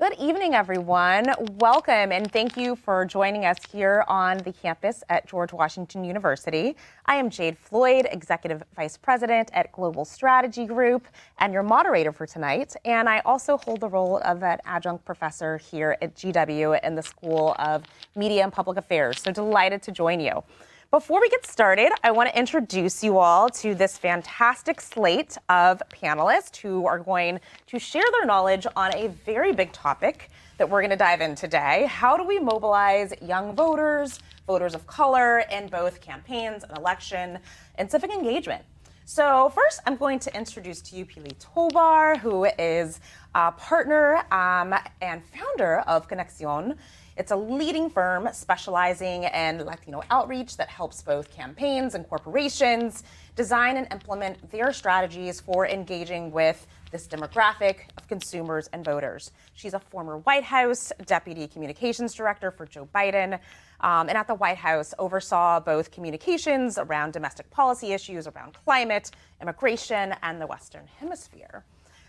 Good evening, everyone. Welcome, and thank you for joining us here on the campus at George Washington University. I am Jade Floyd, Executive Vice President at Global Strategy Group, and your moderator for tonight. And I also hold the role of an adjunct professor here at GW in the School of Media and Public Affairs. So delighted to join you. Before we get started, I want to introduce you all to this fantastic slate of panelists who are going to share their knowledge on a very big topic that we're going to dive in today. How do we mobilize young voters, voters of color, in both campaigns and election and civic engagement? So first, I'm going to introduce to you Pili Tobar, who is a partner and founder of Conexión. It's a leading firm specializing in Latino outreach that helps both campaigns and corporations design and implement their strategies for engaging with this demographic of consumers and voters. She's a former White House Deputy Communications Director for Joe Biden, and at the White House oversaw both communications around domestic policy issues around climate, immigration, and the Western Hemisphere.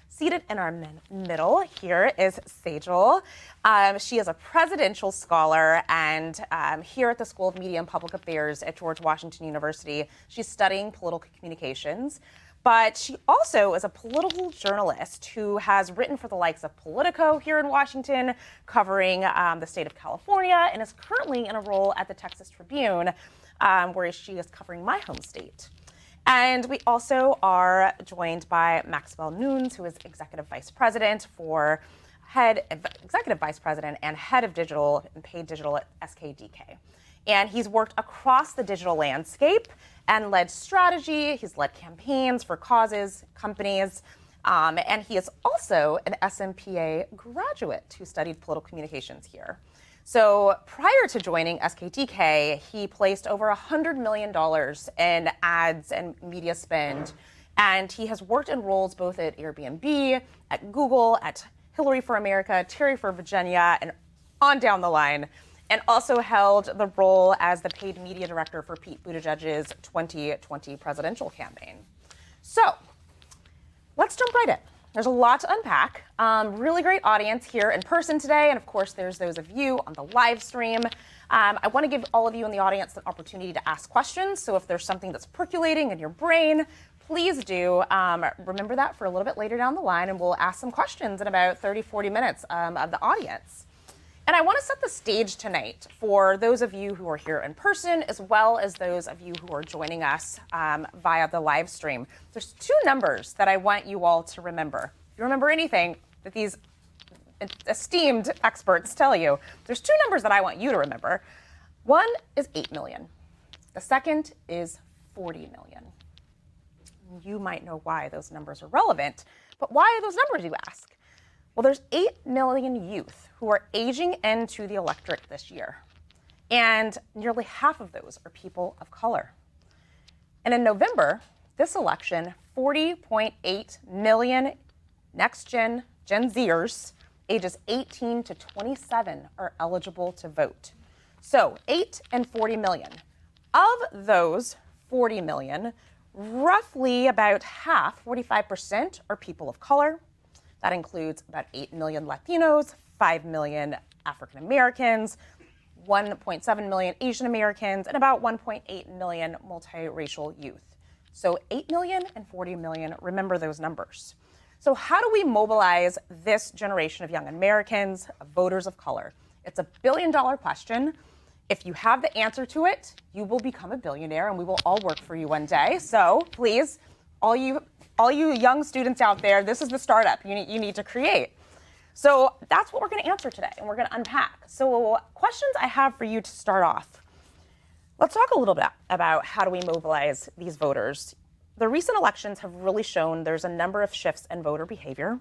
Seated in our middle here is Sejal. She is a presidential scholar, and here at the School of Media and Public Affairs at George Washington University, she's studying political communications. But she also is a political journalist who has written for the likes of Politico here in Washington, covering the state of California, and is currently in a role at the Texas Tribune, where she is covering my home state. And we also are joined by Maxwell Nunes, who is Executive Vice President and Head of Digital and Paid Digital at SKDK. And he's worked across the digital landscape and led strategy. He's led campaigns for causes, companies, and he is also an SMPA graduate who studied political communications here. So prior to joining SKDK, he placed over $100 million in ads and media spend. And he has worked in roles both at Airbnb, at Google, at Hillary for America, Terry for Virginia, and on down the line. And also held the role as the paid media director for Pete Buttigieg's 2020 presidential campaign. So let's jump right in. There's a lot to unpack. Really great audience here in person today. And of course, there's those of you on the live stream. I want to give all of you in the audience an opportunity to ask questions. So if there's something that's percolating in your brain, please do remember that for a little bit later down the line. And we'll ask some questions in about 30, 40 minutes of the audience. And I want to set the stage tonight for those of you who are here in person, as well as those of you who are joining us via the live stream. There's two numbers that I want you all to remember. If you remember anything that these esteemed experts tell you, there's two numbers that I want you to remember. One is 8 million. The second is 40 million. You might know why those numbers are relevant, but why are those numbers, you ask? Well, there's 8 million youth who are aging into the electorate this year, and nearly half of those are people of color. And in November, this election, 40.8 million next-gen Gen Zers, ages 18 to 27, are eligible to vote. So 8 and 40 million. Of those 40 million, roughly about half, 45%, are people of color. That includes about 8 million Latinos, 5 million African Americans, 1.7 million Asian Americans, and about 1.8 million multiracial youth. So 8 million and 40 million, remember those numbers. So how do we mobilize this generation of young Americans, voters of color? It's $1 billion question. If you have the answer to it, you will become a billionaire, and we will all work for you one day. So please, all you young students out there, this is the startup you need to create. So that's what we're going to answer today, and we're going to unpack. So questions I have for you to start off. Let's talk a little bit about how do we mobilize these voters. The recent elections have really shown there's a number of shifts in voter behavior,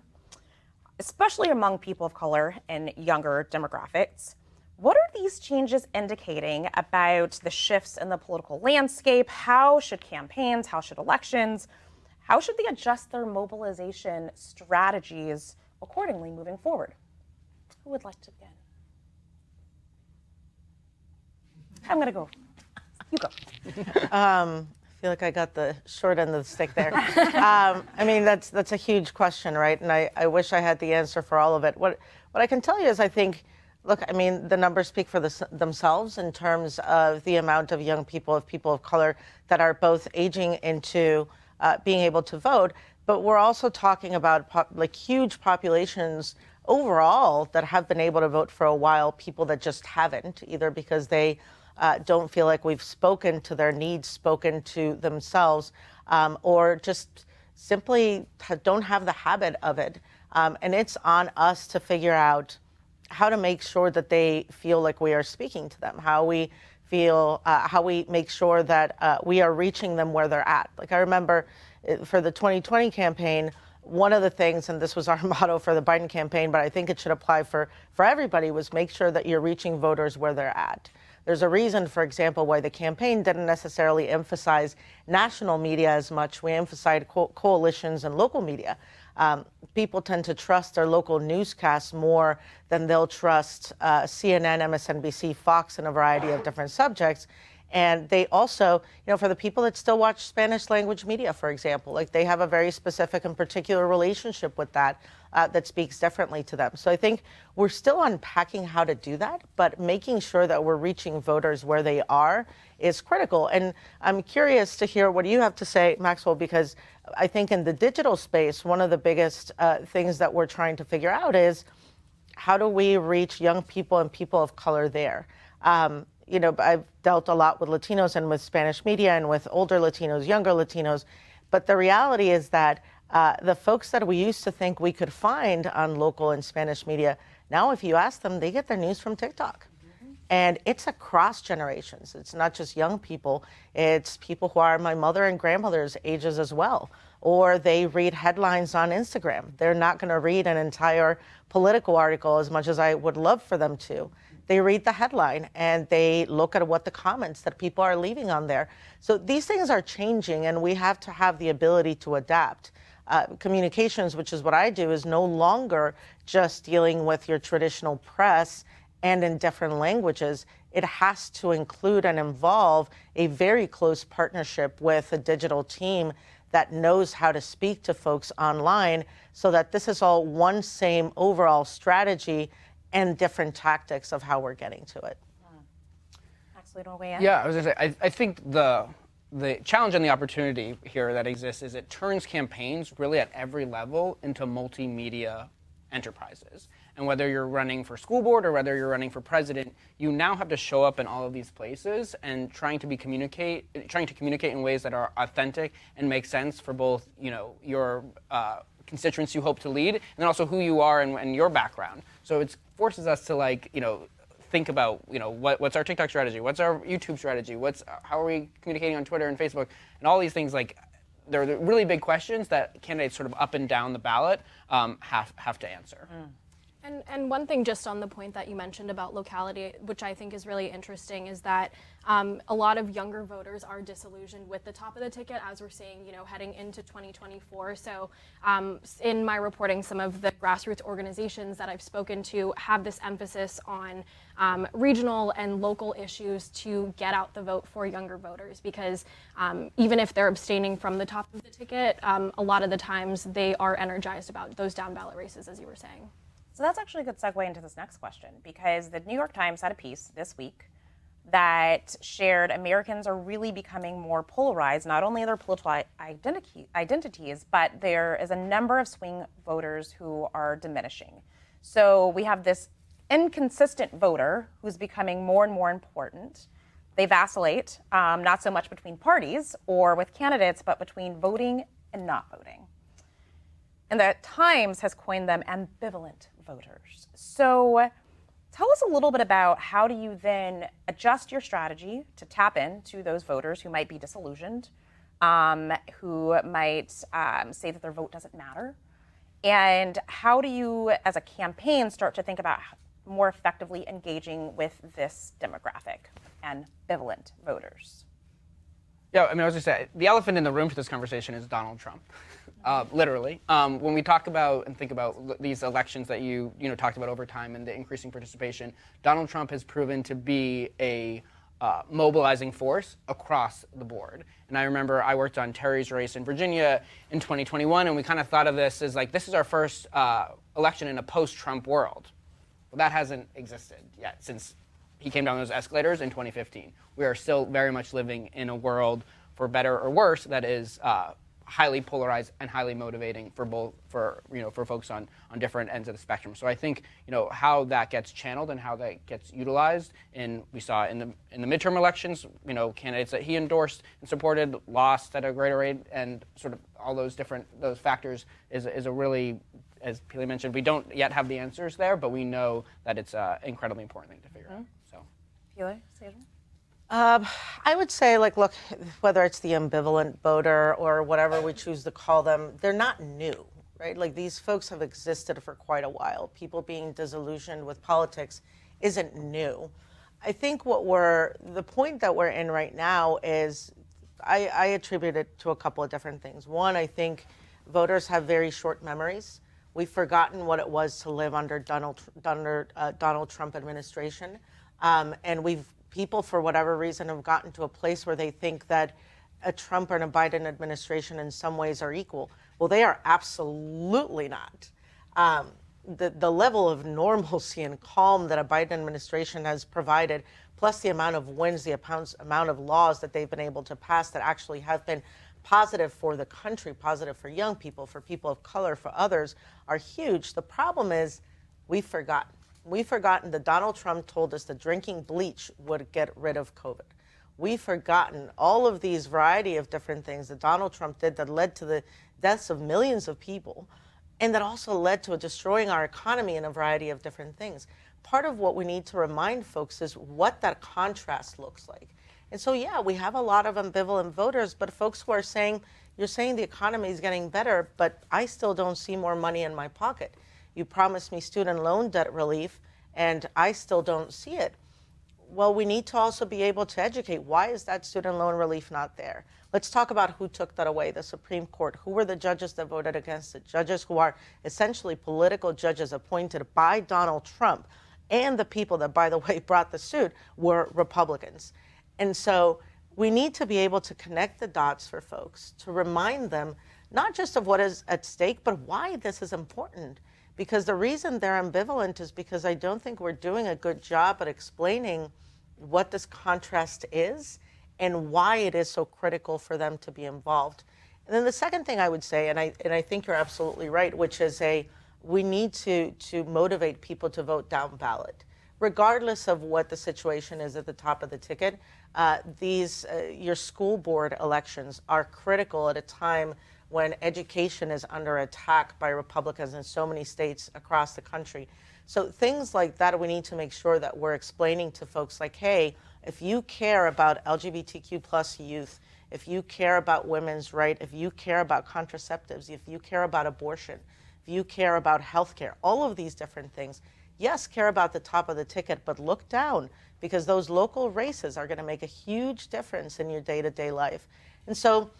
especially among people of color and younger demographics. What are these changes indicating about the shifts in the political landscape? How should campaigns, how should elections, how should they adjust their mobilization strategies accordingly moving forward? Who would like to begin? I'm going to go. You go. I feel like I got the short end of the stick there. I mean, that's a huge question, right? And I wish I had the answer for all of it. What I can tell you is I think, look, I mean, the numbers speak for themselves in terms of the amount of young people, of people of color that are both aging into being able to vote. But we're also talking about huge populations overall that have been able to vote for a while, people that just haven't, either because they don't feel like we've spoken to their needs, spoken to themselves, or just simply don't have the habit of it. And it's on us to figure out how to make sure that they feel like we are speaking to them, how we feel, how we make sure that we are reaching them where they're at. Like I remember for the 2020 campaign, one of the things, and this was our motto for the Biden campaign, but I think it should apply for everybody, was make sure that you're reaching voters where they're at. There's a reason, for example, why the campaign didn't necessarily emphasize national media as much. We emphasized coalitions and local media. People tend to trust their local newscasts more than they'll trust CNN, MSNBC, Fox, and a variety of different subjects. And they also, for the people that still watch Spanish language media, for example, like they have a very specific and particular relationship with that that speaks differently to them. So I think we're still unpacking how to do that, but making sure that we're reaching voters where they are is critical. And I'm curious to hear what you have to say, Maxwell, because I think in the digital space, one of the biggest things that we're trying to figure out is how do we reach young people and people of color there? I've dealt a lot with Latinos and with Spanish media and with older Latinos, younger Latinos. But the reality is that the folks that we used to think we could find on local and Spanish media, now if you ask them, they get their news from TikTok. Mm-hmm. And it's across generations. It's not just young people. It's people who are my mother and grandmother's ages as well. Or they read headlines on Instagram. They're not going to read an entire political article as much as I would love for them to. They read the headline and they look at what the comments that people are leaving on there. So these things are changing and we have to have the ability to adapt. Communications, which is what I do, is no longer just dealing with your traditional press and in different languages. It has to include and involve a very close partnership with a digital team that knows how to speak to folks online so that this is all one same overall strategy and different tactics of how we're getting to it. Actually, don't weigh in. Yeah, I was going to say, I think the challenge and the opportunity here that exists is it turns campaigns really at every level into multimedia enterprises. And whether you're running for school board or whether you're running for president, you now have to show up in all of these places and trying to communicate in ways that are authentic and make sense for both, your constituents you hope to lead, and then also who you are and your background. So it forces us to think about what's our TikTok strategy, what's our YouTube strategy, how are we communicating on Twitter and Facebook, and all these things. They're the really big questions that candidates sort of up and down the ballot have to answer. And one thing just on the point that you mentioned about locality, which I think is really interesting, is that a lot of younger voters are disillusioned with the top of the ticket, as we're seeing, heading into 2024. So in my reporting, some of the grassroots organizations that I've spoken to have this emphasis on regional and local issues to get out the vote for younger voters, because even if they're abstaining from the top of the ticket, a lot of the times they are energized about those down ballot races, as you were saying. So that's actually a good segue into this next question, because the New York Times had a piece this week that shared Americans are really becoming more polarized, not only in their political identities, but there is a number of swing voters who are diminishing. So we have this inconsistent voter who's becoming more and more important. They vacillate, not so much between parties or with candidates, but between voting and not voting. And the Times has coined them ambivalent voters. So tell us a little bit about how do you then adjust your strategy to tap into those voters who might be disillusioned, who might say that their vote doesn't matter, and how do you, as a campaign, start to think about more effectively engaging with this demographic, ambivalent voters? Yeah, I was going to say, the elephant in the room for this conversation is Donald Trump, literally. When we talk about and think about these elections that you talked about over time and the increasing participation, Donald Trump has proven to be a mobilizing force across the board. And I remember I worked on Terry's race in Virginia in 2021, and we kind of thought of this as like, this is our first election in a post-Trump world. Well, that hasn't existed yet since he came down those escalators in 2015. We are still very much living in a world, for better or worse, that is highly polarized and highly motivating for folks on different ends of the spectrum. So I think how that gets channeled and how that gets utilized, and we saw in the midterm elections, candidates that he endorsed and supported lost at a greater rate, and sort of all those factors is a really, as Pili mentioned, we don't yet have the answers there, but we know that it's an incredibly important thing to figure out. So, Pili, Sandra? I would say, look, whether it's the ambivalent voter or whatever we choose to call them, they're not new, right? Like, these folks have existed for quite a while. People being disillusioned with politics isn't new. I think the point that we're in right now is, I attribute it to a couple of different things. One, I think voters have very short memories. We've forgotten what it was to live under Donald Trump administration, and people, for whatever reason, have gotten to a place where they think that a Trump and a Biden administration in some ways are equal. Well, they are absolutely not. The level of normalcy and calm that a Biden administration has provided, plus the amount of wins, the amount of laws that they've been able to pass that actually have been positive for the country, positive for young people, for people of color, for others, are huge. The problem is we've forgotten. We've forgotten that Donald Trump told us that drinking bleach would get rid of COVID. We've forgotten all of these variety of different things that Donald Trump did that led to the deaths of millions of people, and that also led to destroying our economy in a variety of different things. Part of what we need to remind folks is what that contrast looks like. And so, yeah, we have a lot of ambivalent voters, but folks who are saying, you're saying the economy is getting better, but I still don't see more money in my pocket. You promised me student loan debt relief, and I still don't see it. Well, we need to also be able to educate. Why is that student loan relief not there? Let's talk about who took that away, the Supreme Court. Who were the judges that voted against it? Judges who are essentially political judges appointed by Donald Trump. And the people that, by the way, brought the suit were Republicans. And so we need to be able to connect the dots for folks, to remind them not just of what is at stake, but why this is important. Because the reason they're ambivalent is because I don't think we're doing a good job at explaining what this contrast is and why it is so critical for them to be involved. And then the second thing I would say, and I think you're absolutely right, which is we need to motivate people to vote down ballot. Regardless of what the situation is at the top of the ticket, your school board elections are critical at a time when education is under attack by Republicans in so many states across the country. So things like that, we need to make sure that we're explaining to folks like, hey, if you care about LGBTQ plus youth, if you care about women's rights, if you care about contraceptives, if you care about abortion, if you care about healthcare, all of these different things, yes, care about the top of the ticket, but look down, because those local races are going to make a huge difference in your day-to-day life. And so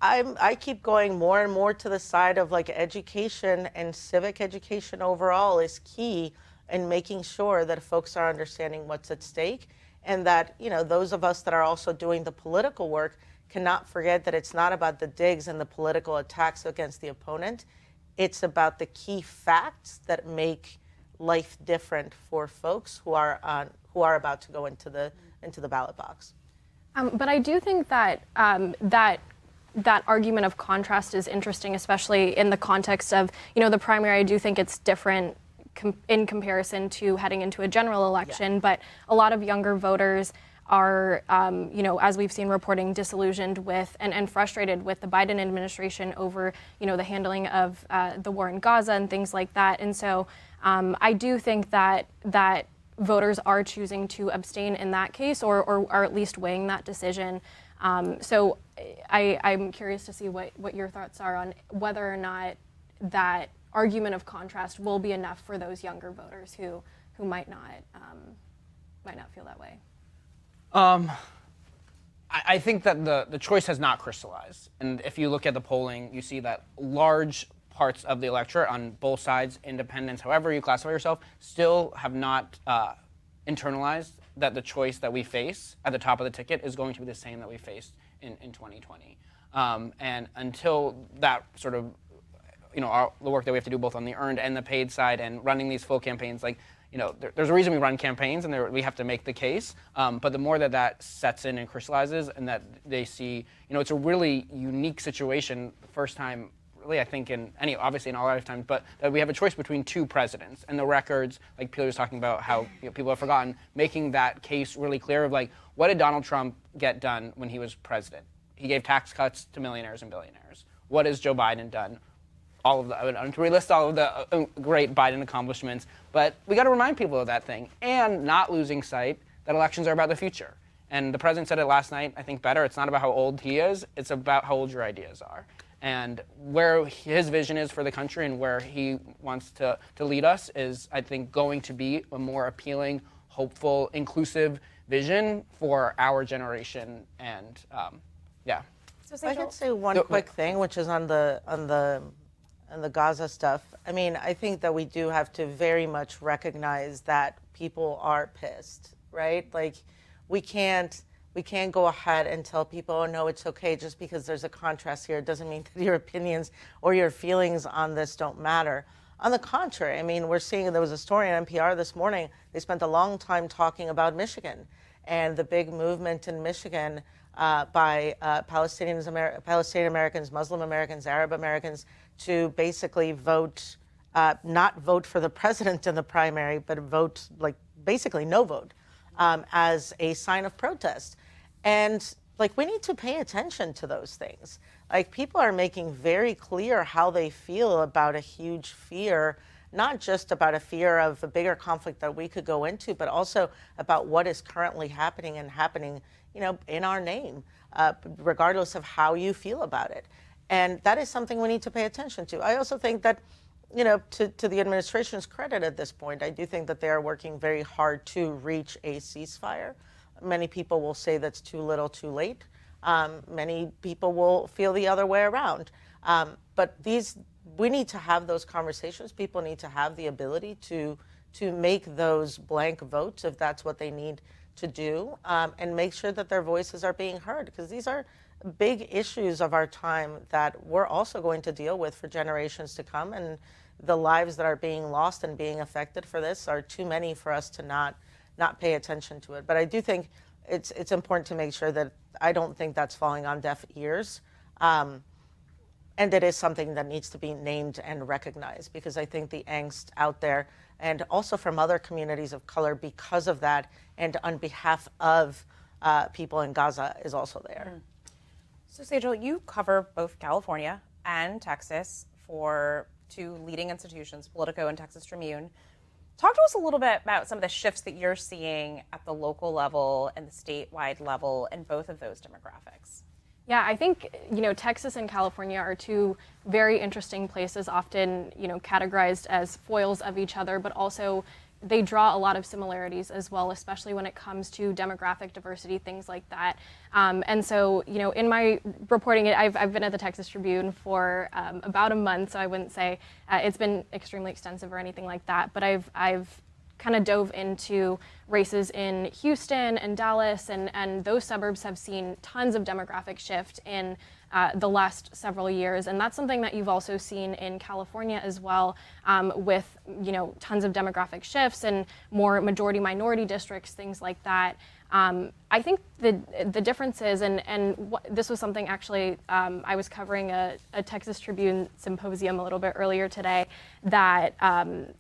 I keep going more and more to the side of education, and civic education overall is key in making sure that folks are understanding what's at stake, and that those of us that are also doing the political work cannot forget that it's not about the digs and the political attacks against the opponent. It's about the key facts that make life different for folks who are about to go into the ballot box. But I do think that that argument of contrast is interesting, especially in the context of, the primary. I do think it's different in comparison to heading into a general election, Yeah. But a lot of younger voters are, as we've seen reporting, disillusioned with and frustrated with the Biden administration over, the handling of the war in Gaza and things like that. And so I do think that voters are choosing to abstain in that case, or are at least weighing that decision. So I'm curious to see what your thoughts are on whether or not that argument of contrast will be enough for those younger voters who might not feel that way. I think that the choice has not crystallized. And if you look at the polling, you see that large parts of the electorate on both sides, independents, however you classify yourself, still have not internalized that the choice that we face at the top of the ticket is going to be the same that we faced in 2020. And until that sort of, the work that we have to do both on the earned and the paid side and running these full campaigns, there's a reason we run campaigns and we have to make the case. But the more that sets in and crystallizes and that they see, it's a really unique situation, the first time really, I think, obviously in our lifetimes, but that we have a choice between two presidents. And the records, like Peter was talking about how people have forgotten, making that case really clear of what did Donald Trump get done when he was president? He gave tax cuts to millionaires and billionaires. What has Joe Biden done? I would list all of the great Biden accomplishments, but we got to remind people of that thing and not losing sight that elections are about the future. And the president said it last night, I think better, it's not about how old he is, it's about how old your ideas are. And where his vision is for the country and where he wants to lead us is, I think, going to be a more appealing, hopeful, inclusive vision for our generation. And yeah. So I could say one quick thing, which is on the Gaza stuff. I mean, I think that we do have to very much recognize that people are pissed, right? We can't go ahead and tell people, oh, no, it's okay, just because there's a contrast here. It doesn't mean that your opinions or your feelings on this don't matter. On the contrary, I mean, we're seeing, there was a story on NPR this morning. They spent a long time talking about Michigan and the big movement in Michigan by Palestinian Americans, Muslim Americans, Arab Americans to basically vote, not vote for the president in the primary, but vote, basically no vote, as a sign of protest. And we need to pay attention to those things. People are making very clear how they feel about a huge fear, not just about a fear of a bigger conflict that we could go into, but also about what is currently happening in our name, regardless of how you feel about it. And that is something we need to pay attention to. I also think that, to the administration's credit at this point, I do think that they are working very hard to reach a ceasefire. Many people will say that's too little, too late. Many people will feel the other way around. But we need to have those conversations. People need to have the ability to make those blank votes if that's what they need to do, and make sure that their voices are being heard, because these are big issues of our time that we're also going to deal with for generations to come, and the lives that are being lost and being affected for this are too many for us to not pay attention to it. But I do think it's important to make sure that I don't think that's falling on deaf ears, and it is something that needs to be named and recognized, because I think the angst out there, and also from other communities of color because of that, and on behalf of people in Gaza, is also there. Mm. So Sejal, you cover both California and Texas for two leading institutions, Politico and Texas Tribune. Talk to us a little bit about some of the shifts that you're seeing at the local level and the statewide level in both of those demographics. Yeah, I think, Texas and California are two very interesting places, often, categorized as foils of each other, but also they draw a lot of similarities as well, especially when it comes to demographic diversity, things like that. And so, in my reporting, I've been at the Texas Tribune for about a month, so I wouldn't say it's been extremely extensive or anything like that, but I've kind of dove into races in Houston and Dallas, and those suburbs have seen tons of demographic shift in the last several years, and that's something that you've also seen in California as well, with tons of demographic shifts and more majority-minority districts, things like that. I think the difference is, this was something actually I was covering a Texas Tribune symposium a little bit earlier today that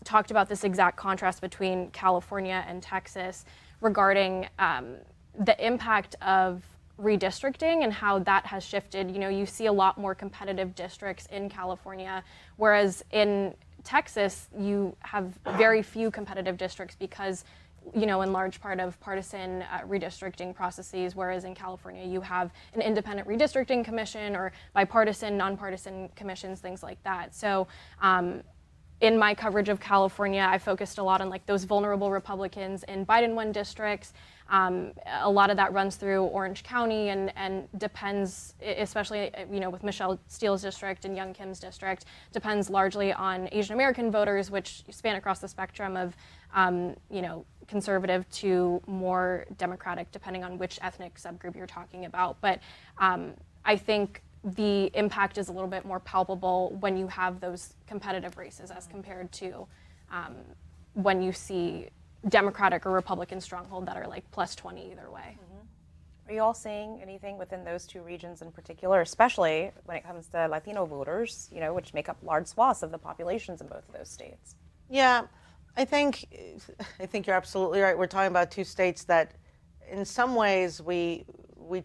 talked about this exact contrast between California and Texas regarding the impact of redistricting and how that has shifted. You see a lot more competitive districts in California, whereas in Texas you have very few competitive districts because in large part of partisan redistricting processes, whereas in California you have an independent redistricting commission or bipartisan, nonpartisan commissions, things like that. So in my coverage of California, I focused a lot on those vulnerable Republicans in Biden-won districts. A lot of that runs through Orange County and depends, especially with Michelle Steele's district and Young Kim's district, depends largely on Asian American voters, which span across the spectrum of conservative to more Democratic, depending on which ethnic subgroup you're talking about. But I think the impact is a little bit more palpable when you have those competitive races as compared to when you see Democratic or Republican stronghold that are like plus 20 either way. Are you all seeing anything within those two regions in particular, especially when it comes to Latino voters, which make up large swaths of the populations in both of those states? Yeah, I think you're absolutely right. We're talking about two states that, in some ways, we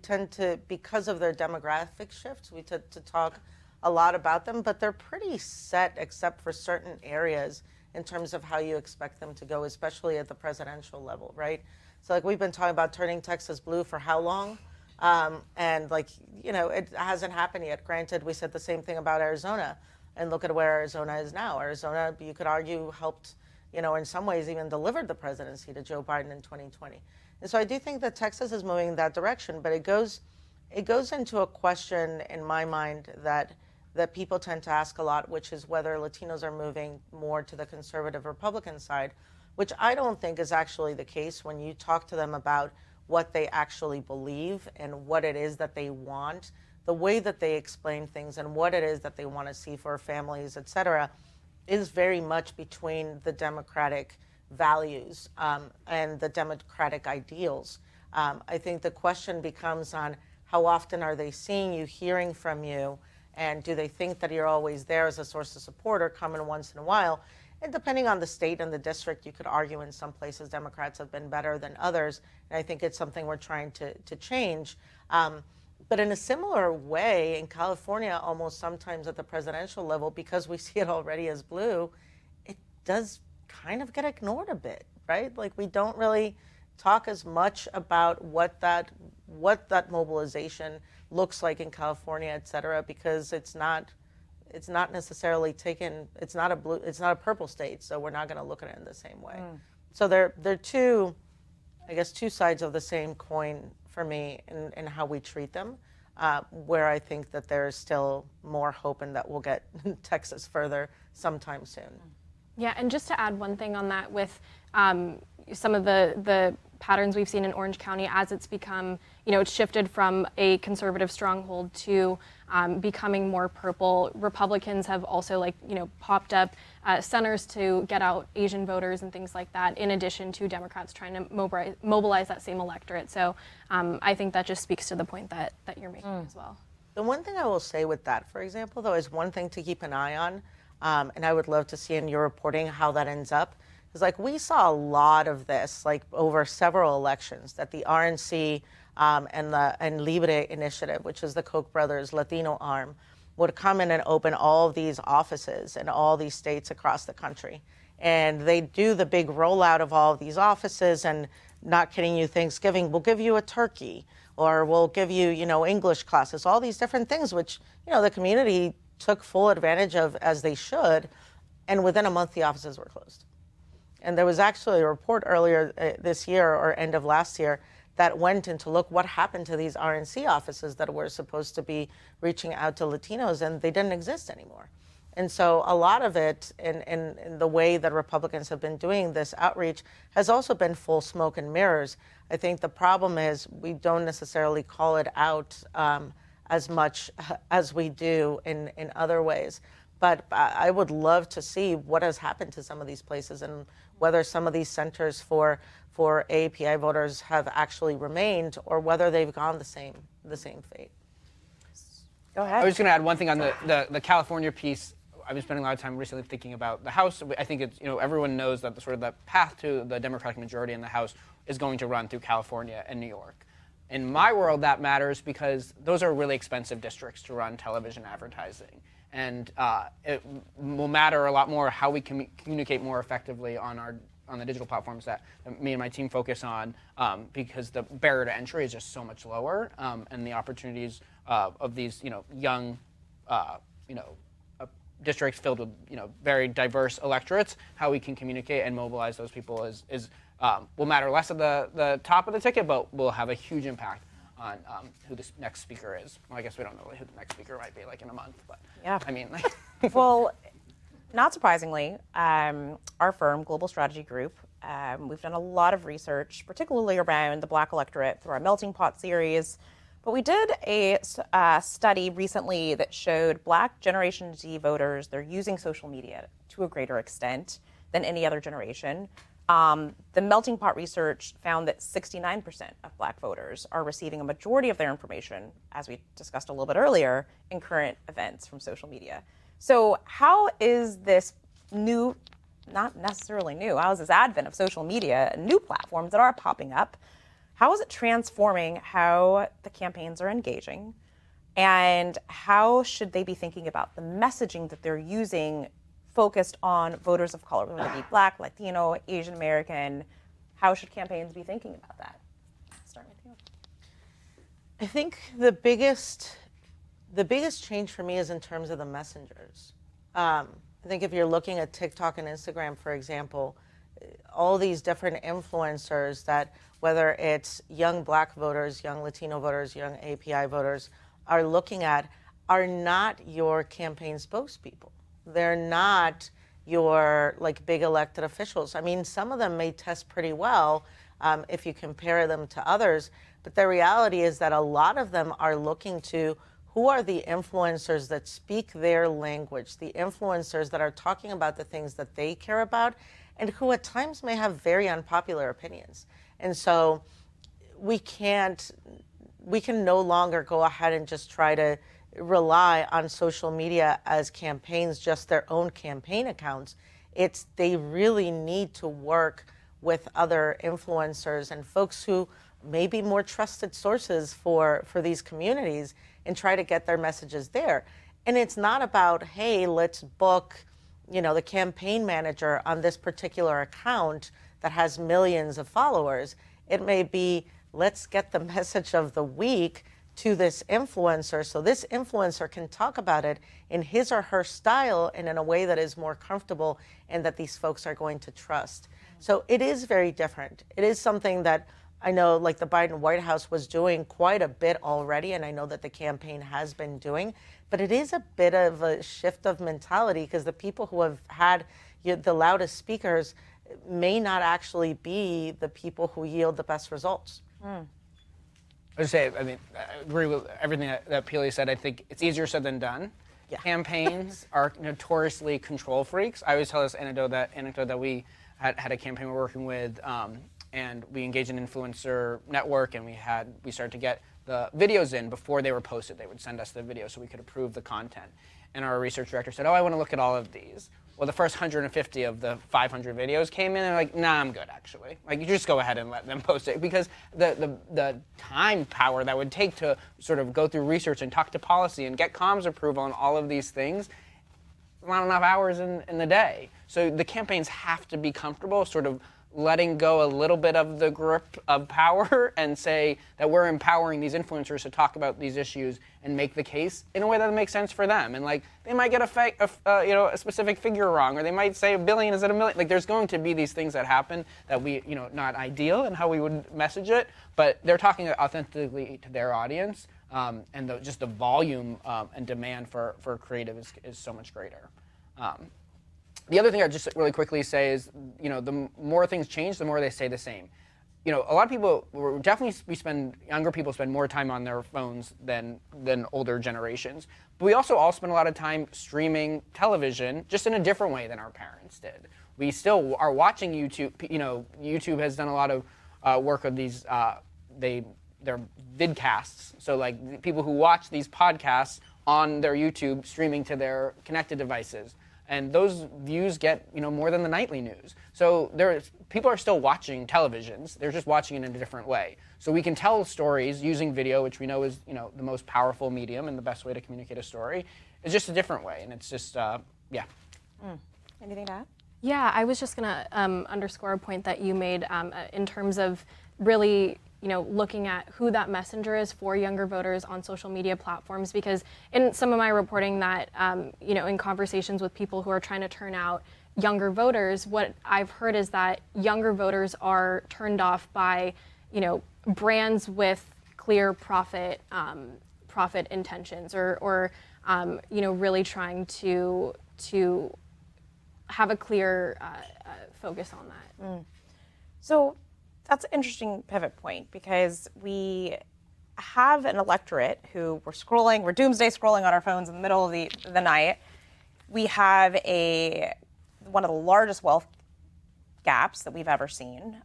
tend to, because of their demographic shifts, we tend to talk a lot about them, but they're pretty set except for certain areas in terms of how you expect them to go, especially at the presidential level, right? So like we've been talking about turning Texas blue for how long? And it hasn't happened yet. Granted, we said the same thing about Arizona, and look at where Arizona is now. Arizona, you could argue, helped, in some ways even delivered the presidency to Joe Biden in 2020. And so I do think that Texas is moving in that direction, but it goes into a question in my mind that people tend to ask a lot, which is whether Latinos are moving more to the conservative Republican side, which I don't think is actually the case when you talk to them about what they actually believe and what it is that they want, the way that they explain things and what it is that they want to see for families, et cetera, is very much between the Democratic values and the Democratic ideals. I think the question becomes on how often are they seeing you, hearing from you, and do they think that you're always there as a source of support or come in once in a while? And depending on the state and the district, you could argue in some places Democrats have been better than others. And I think it's something we're trying to change. But in a similar way, in California, almost sometimes at the presidential level, because we see it already as blue, it does kind of get ignored a bit, right? Like we don't really talk as much about what that mobilization looks like in California, et cetera, because it's not necessarily taken, it's not a purple state, so we're not going to look at it in the same way. So they're two sides of the same coin for me in how we treat them, where I think that there's still more hope and that we'll get Texas further sometime soon. Yeah, and just to add one thing on that with some of the patterns we've seen in Orange County as it's become, it's shifted from a conservative stronghold to becoming more purple. Republicans have also popped up centers to get out Asian voters and things like that, in addition to Democrats trying to mobilize that same electorate. So I think that just speaks to the point that you're making as well. The one thing I will say with that, for example, though, is one thing to keep an eye on, and I would love to see in your reporting how that ends up. Because we saw a lot of this over several elections, that the RNC and Libre Initiative, which is the Koch brothers' Latino arm, would come in and open all of these offices in all these states across the country. And they do the big rollout of all of these offices, and not kidding you, Thanksgiving, we'll give you a turkey, or we'll give you, English classes, all these different things, which, the community took full advantage of as they should. And within a month, the offices were closed. And there was actually a report earlier this year or end of last year that went into look what happened to these RNC offices that were supposed to be reaching out to Latinos, and they didn't exist anymore. And so a lot of it in the way that Republicans have been doing this outreach has also been full smoke and mirrors. I think the problem is we don't necessarily call it out as much as we do in other ways. But I would love to see what has happened to some of these places and whether some of these centers for AAPI voters have actually remained or whether they've gone the same fate. Go ahead. I was going to add one thing on the California piece. I've been spending a lot of time recently thinking about the House. I think it's, everyone knows that the path to the Democratic majority in the House is going to run through California and New York. In my world, that matters because those are really expensive districts to run television advertising. And it will matter a lot more how we communicate more effectively on the digital platforms that me and my team focus on, because the barrier to entry is just so much lower, and the opportunities of these young districts filled with very diverse electorates, how we can communicate and mobilize those people will matter less at the top of the ticket, but will have a huge impact on who the next speaker is. Well, I guess we don't know who the next speaker might be in a month, but yeah. I mean, well, not surprisingly, our firm, Global Strategy Group, We've done a lot of research, particularly around the Black electorate through our Melting Pot series. But we did a study recently that showed Black Generation Z voters, they're using social media to a greater extent than any other generation. The Melting Pot research found that 69% of Black voters are receiving a majority of their information, as we discussed a little bit earlier, in current events from social media. So how is this new, not necessarily new, how is this advent of social media and new platforms that are popping up, how is it transforming how the campaigns are engaging? And how should they be thinking about the messaging that they're using focused on voters of color, whether it be Black, Latino, Asian American? How should campaigns be thinking about that? Start with you. I think the biggest change for me is in terms of the messengers. I think if you're looking at TikTok and Instagram, for example, all these different influencers that, whether it's young Black voters, young Latino voters, young API voters, are looking at, are not your campaign spokespeople. They're not your like big elected officials. I mean, some of them may test pretty well if you compare them to others, but the reality is that a lot of them are looking to who are the influencers that speak their language, the influencers that are talking about the things that they care about, and who at times may have very unpopular opinions. And so we can no longer go ahead and just try to rely on social media as campaigns, just their own campaign accounts. They really need to work with other influencers and folks who may be more trusted sources for these communities and try to get their messages there. And it's not about, hey, let's book, the campaign manager on this particular account that has millions of followers. It may be, let's get the message of the week to this influencer so this influencer can talk about it in his or her style and in a way that is more comfortable and that these folks are going to trust. So it is very different. It is something that I know like the Biden White House was doing quite a bit already, and I know that the campaign has been doing, but it is a bit of a shift of mentality because the people who have had the loudest speakers may not actually be the people who yield the best results. I would say, I agree with everything that Pili said. I think it's easier said than done. Yeah. Campaigns are notoriously control freaks. I always tell this anecdote that we had a campaign we're working with, and we engaged an influencer network, and we started to get the videos in before they were posted. They would send us the video so we could approve the content. And our research director said, I want to look at all of these. Well, the first 150 of the 500 videos came in, and they're like, nah, I'm good, actually. Like, you just go ahead and let them post it. Because the time power that would take to sort of go through research and talk to policy and get comms approval on all of these things, not enough hours in the day. So the campaigns have to be comfortable sort of letting go a little bit of the grip of power and say that we're empowering these influencers to talk about these issues and make the case in a way that makes sense for them. And like they might get a specific figure wrong, or they might say 1 billion instead of 1 million. Like there's going to be these things that happen that we not ideal in how we would message it, but they're talking authentically to their audience, and just the volume and demand for creative is so much greater. The other thing I'd just really quickly say is, the more things change, the more they stay the same. A lot of people, younger people spend more time on their phones than older generations. But we also all spend a lot of time streaming television, just in a different way than our parents did. We still are watching YouTube. YouTube has done a lot of work on these, they're vidcasts. So like people who watch these podcasts on their YouTube streaming to their connected devices. And those views get more than the nightly news. So people are still watching televisions. They're just watching it in a different way. So we can tell stories using video, which we know is the most powerful medium and the best way to communicate a story. It's just a different way, and it's just yeah. Anything to add? Yeah, I was just gonna underscore a point that you made in terms of really looking at who that messenger is for younger voters on social media platforms, because in some of my reporting that, in conversations with people who are trying to turn out younger voters, what I've heard is that younger voters are turned off by, brands with clear profit intentions or really trying to have a clear focus on that. So that's an interesting pivot point because we have an electorate who we're doomsday scrolling on our phones in the middle of the night. We have one of the largest wealth gaps that we've ever seen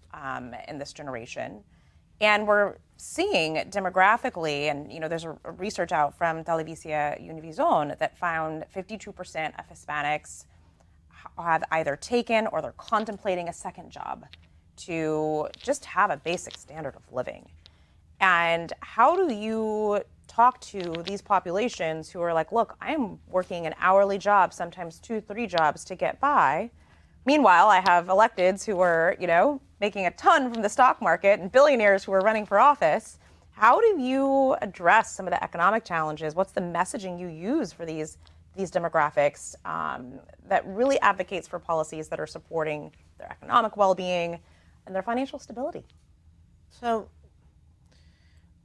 in this generation. And we're seeing demographically, and there's a research out from Televisia Univision that found 52% of Hispanics have either taken or they're contemplating a second job to just have a basic standard of living. And how do you talk to these populations who are like, look, I'm working an hourly job, sometimes 2-3 jobs to get by. Meanwhile, I have electeds who are, making a ton from the stock market and billionaires who are running for office. How do you address some of the economic challenges? What's the messaging you use for these demographics that really advocates for policies that are supporting their economic well-being and their financial stability? So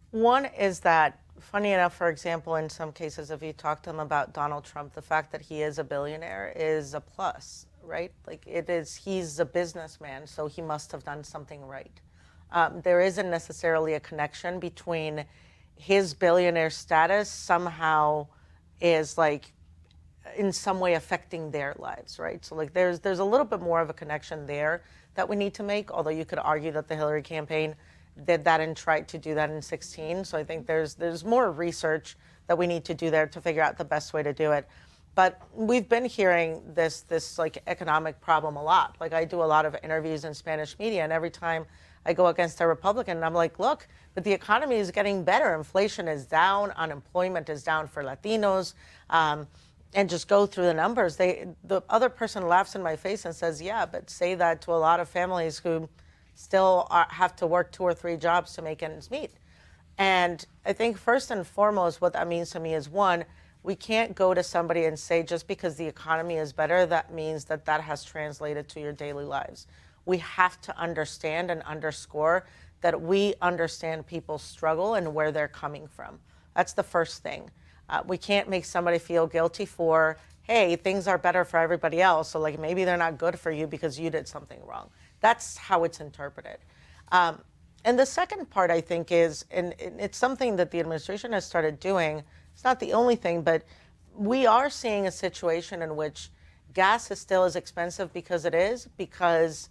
one is that, funny enough, for example, in some cases, if you talk to them about Donald Trump, the fact that he is a billionaire is a plus, right? Like he's a businessman, so he must have done something right. There isn't necessarily a connection between his billionaire status somehow is like in some way affecting their lives, right? So like there's a little bit more of a connection there that we need to make, although you could argue that the Hillary campaign did that and tried to do that in 2016. So I think there's more research that we need to do there to figure out the best way to do it. But we've been hearing this like economic problem a lot. Like I do a lot of interviews in Spanish media, and every time I go against a Republican, I'm like, look, but the economy is getting better. Inflation is down, unemployment is down for Latinos, and just go through the numbers. The other person laughs in my face and says, yeah, but say that to a lot of families who still have to work 2 or 3 jobs to make ends meet. And I think first and foremost, what that means to me is, one, we can't go to somebody and say just because the economy is better, that means that has translated to your daily lives. We have to understand and underscore that we understand people's struggle and where they're coming from. That's the first thing. We can't make somebody feel guilty for, hey, things are better for everybody else, so like maybe they're not good for you because you did something wrong. That's how it's interpreted. And the second part, I think, is, and it's something that the administration has started doing. It's not the only thing, but we are seeing a situation in which gas is still as expensive because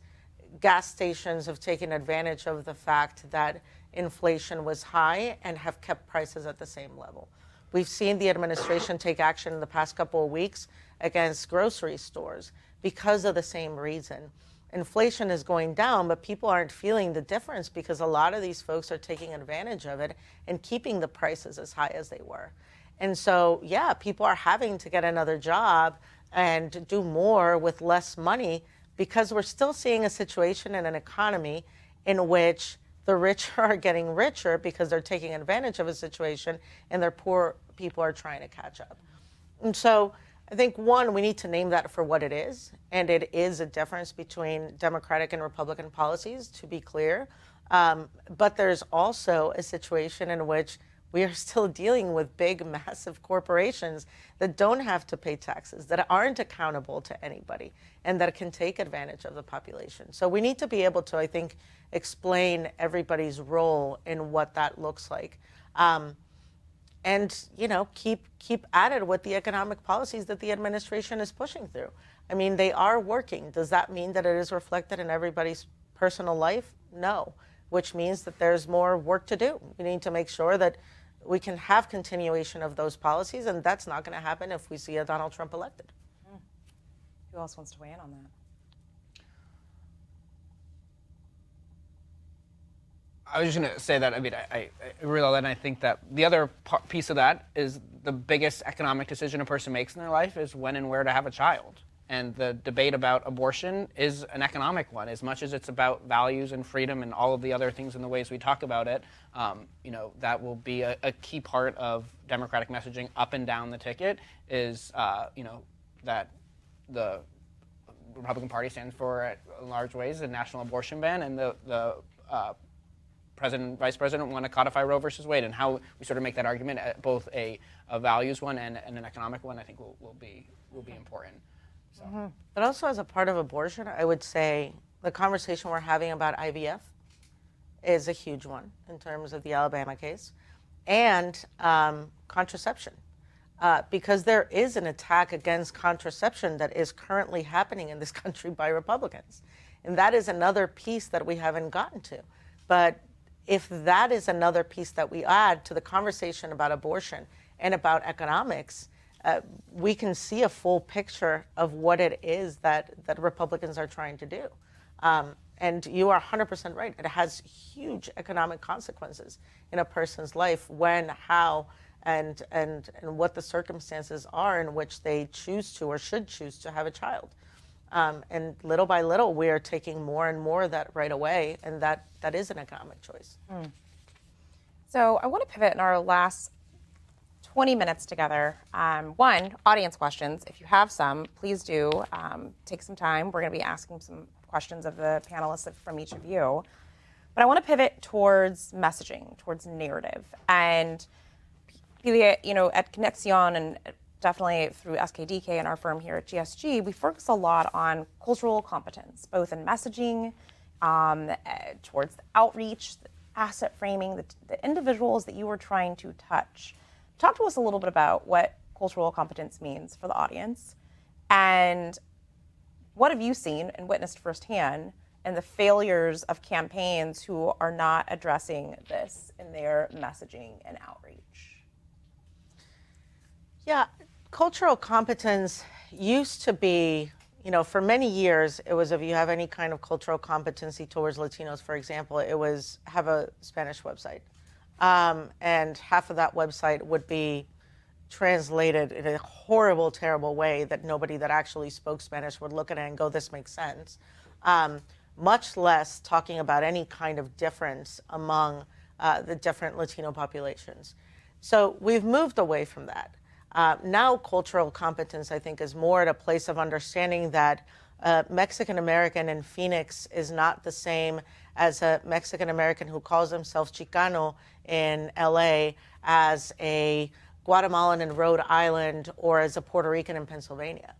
gas stations have taken advantage of the fact that inflation was high and have kept prices at the same level. We've seen the administration take action in the past couple of weeks against grocery stores because of the same reason. Inflation is going down, but people aren't feeling the difference because a lot of these folks are taking advantage of it and keeping the prices as high as they were. And so, yeah, people are having to get another job and do more with less money because we're still seeing a situation in an economy in which the rich are getting richer because they're taking advantage of a situation and their poor people are trying to catch up. And so I think, one, we need to name that for what it is. And it is a difference between Democratic and Republican policies, to be clear. But there's also a situation in which we are still dealing with big, massive corporations that don't have to pay taxes, that aren't accountable to anybody, and that can take advantage of the population. So we need to be able to, I think, explain everybody's role in what that looks like. And, keep at it with the economic policies that the administration is pushing through. I mean, they are working. Does that mean that it is reflected in everybody's personal life? No, which means that there's more work to do. We need to make sure that we can have continuation of those policies, and that's not going to happen if we see a Donald Trump elected. Who else wants to weigh in on that? I was just going to say that, I realize that, and I think that the other piece of that is the biggest economic decision a person makes in their life is when and where to have a child. And the debate about abortion is an economic one, as much as it's about values and freedom and all of the other things and the ways we talk about it. That will be a key part of Democratic messaging up and down the ticket is, that the Republican Party stands for, in large ways, a national abortion ban, and the President, Vice President want to codify Roe versus Wade, and how we sort of make that argument at both a values one and an economic one, I think will be important. So. But also as a part of abortion, I would say the conversation we're having about IVF is a huge one in terms of the Alabama case, and contraception. Because there is an attack against contraception that is currently happening in this country by Republicans. And that is another piece that we haven't gotten to. But if that is another piece that we add to the conversation about abortion and about economics, we can see a full picture of what it is that Republicans are trying to do. And you are 100% right. It has huge economic consequences in a person's life when, how, and what the circumstances are in which they choose to or should choose to have a child. And little by little, we are taking more and more of that right away, and that is an economic choice. So I want to pivot in our last 20 minutes together. One, audience questions. If you have some, please do take some time. We're going to be asking some questions of the panelists from each of you. But I want to pivot towards messaging, towards narrative. And at Conexión and definitely through SKDK and our firm here at GSG, we focus a lot on cultural competence, both in messaging, towards the outreach, the asset framing, the individuals that you were trying to touch. Talk to us a little bit about what cultural competence means for the audience, and what have you seen and witnessed firsthand in the failures of campaigns who are not addressing this in their messaging and outreach? Yeah, cultural competence used to be, for many years, it was if you have any kind of cultural competency towards Latinos, for example, it was have a Spanish website. And half of that website would be translated in a horrible, terrible way that nobody that actually spoke Spanish would look at it and go, this makes sense. Much less talking about any kind of difference among the different Latino populations. So we've moved away from that. Now cultural competence, I think, is more at a place of understanding that Mexican American in Phoenix is not the same as a Mexican American who calls themselves Chicano in LA, as a Guatemalan in Rhode Island, or as a Puerto Rican in Pennsylvania.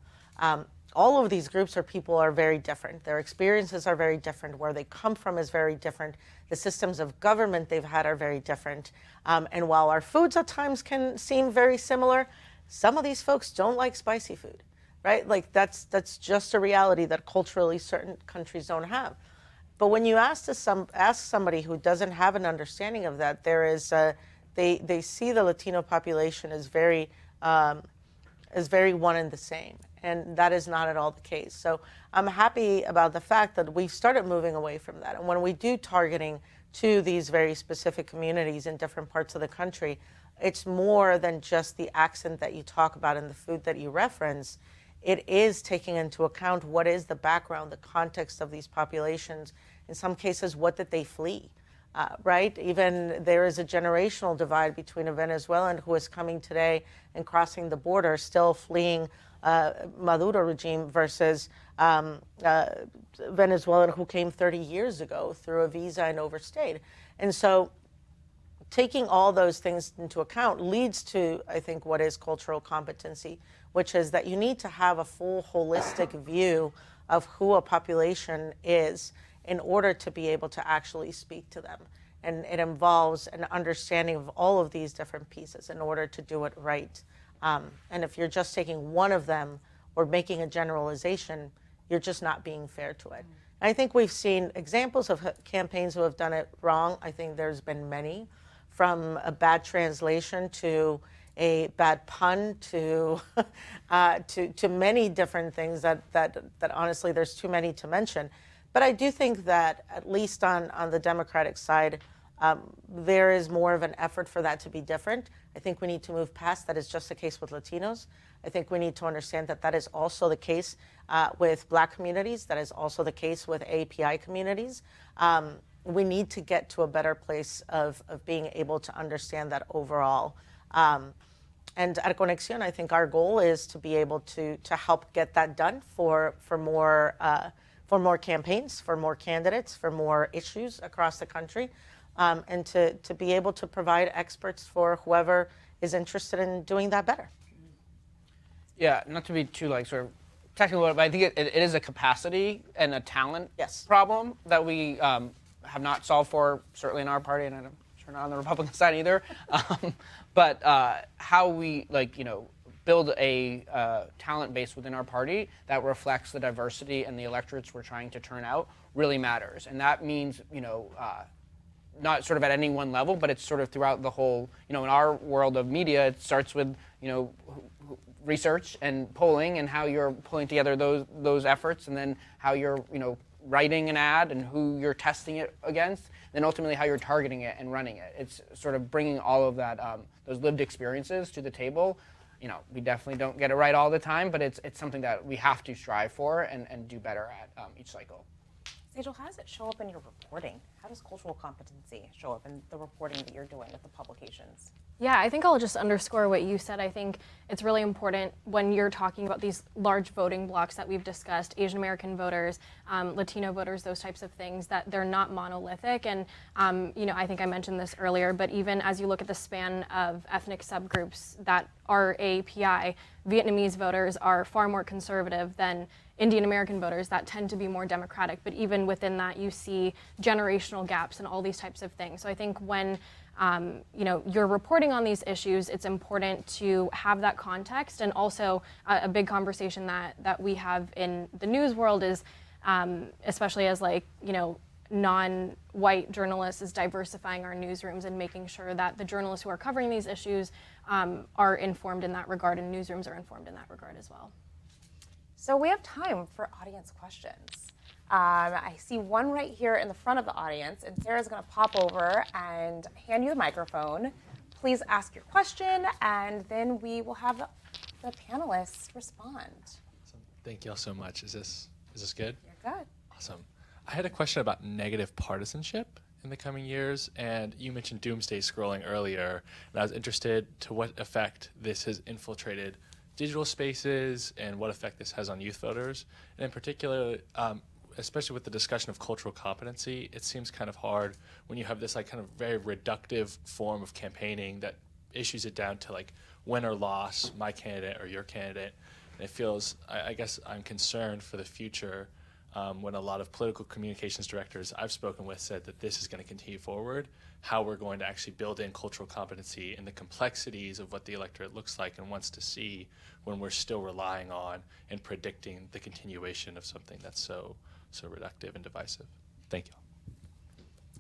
All of these groups or people are very different. Their experiences are very different. Where they come from is very different. The systems of government they've had are very different. And while our foods at times can seem very similar, some of these folks don't like spicy food, right? Like that's just a reality that culturally certain countries don't have. But when you ask somebody who doesn't have an understanding of that, there is they see the Latino population as very one and the same. And that is not at all the case. So I'm happy about the fact that we've started moving away from that. And when we do targeting to these very specific communities in different parts of the country, it's more than just the accent that you talk about and the food that you reference. It is taking into account what is the background, the context of these populations. In some cases, what did they flee? Right? Even there is a generational divide between a Venezuelan who is coming today and crossing the border, still fleeing Maduro regime, versus Venezuelan who came 30 years ago through a visa and overstayed. And so taking all those things into account leads to, I think, what is cultural competency, which is that you need to have a full holistic view of who a population is in order to be able to actually speak to them. And it involves an understanding of all of these different pieces in order to do it right. And if you're just taking one of them or making a generalization, you're just not being fair to it. And I think we've seen examples of campaigns who have done it wrong. I think there's been many, from a bad translation to a bad pun to many different things that honestly there's too many to mention. But I do think that at least on the Democratic side, there is more of an effort for that to be different. I think we need to move past that. It's just the case with Latinos. I think we need to understand that that is also the case with Black communities. That is also the case with API communities. We need to get to a better place of being able to understand that overall. And at Conexión, I think our goal is to be able to help get that done for more campaigns, for more candidates, for more issues across the country, and to be able to provide experts for whoever is interested in doing that better. Yeah, not to be too sort of technical, but I think it is a capacity and a talent Yes. problem that we have not solved for, certainly in our party, and I'm sure not on the Republican side either. But how we build a talent base within our party that reflects the diversity and the electorates we're trying to turn out really matters, and that means not sort of at any one level, but it's sort of throughout the whole. In our world of media, it starts with research and polling and how you're pulling together those efforts, and then how you're writing an ad and who you're testing it against, then ultimately how you're targeting it and running it. It's sort of bringing all of that those lived experiences to the table. We definitely don't get it right all the time, but it's something that we have to strive for and do better at each cycle. Sejal, how does it show up in your reporting? How does cultural competency show up in the reporting that you're doing with the publications? Yeah, I think I'll just underscore what you said. I think it's really important when you're talking about these large voting blocks that we've discussed, Asian American voters, Latino voters, those types of things, that they're not monolithic. And, I think I mentioned this earlier, but even as you look at the span of ethnic subgroups that are API, Vietnamese voters are far more conservative than Indian American voters that tend to be more democratic. But even within that, you see generational gaps and all these types of things. So I think when you're reporting on these issues, it's important to have that context. And also a big conversation that we have in the news world is, especially as non-white journalists, is diversifying our newsrooms and making sure that the journalists who are covering these issues are informed in that regard, and newsrooms are informed in that regard as well. So we have time for audience questions. I see one right here in the front of the audience, and Sarah's going to pop over and hand you the microphone. Please ask your question, and then we will have the panelists respond. Awesome. Thank you all so much. Is this good? You're good. Awesome. I had a question about negative partisanship in the coming years, and you mentioned doomsday scrolling earlier, and I was interested to what effect this has infiltrated digital spaces and what effect this has on youth voters. And in particular, especially with the discussion of cultural competency, it seems kind of hard when you have this kind of very reductive form of campaigning that issues it down to win or loss, my candidate or your candidate. And it feels, I guess I'm concerned for the future when a lot of political communications directors I've spoken with said that this is going to continue forward, how we're going to actually build in cultural competency and the complexities of what the electorate looks like and wants to see when we're still relying on and predicting the continuation of something that's so reductive and divisive. Thank you.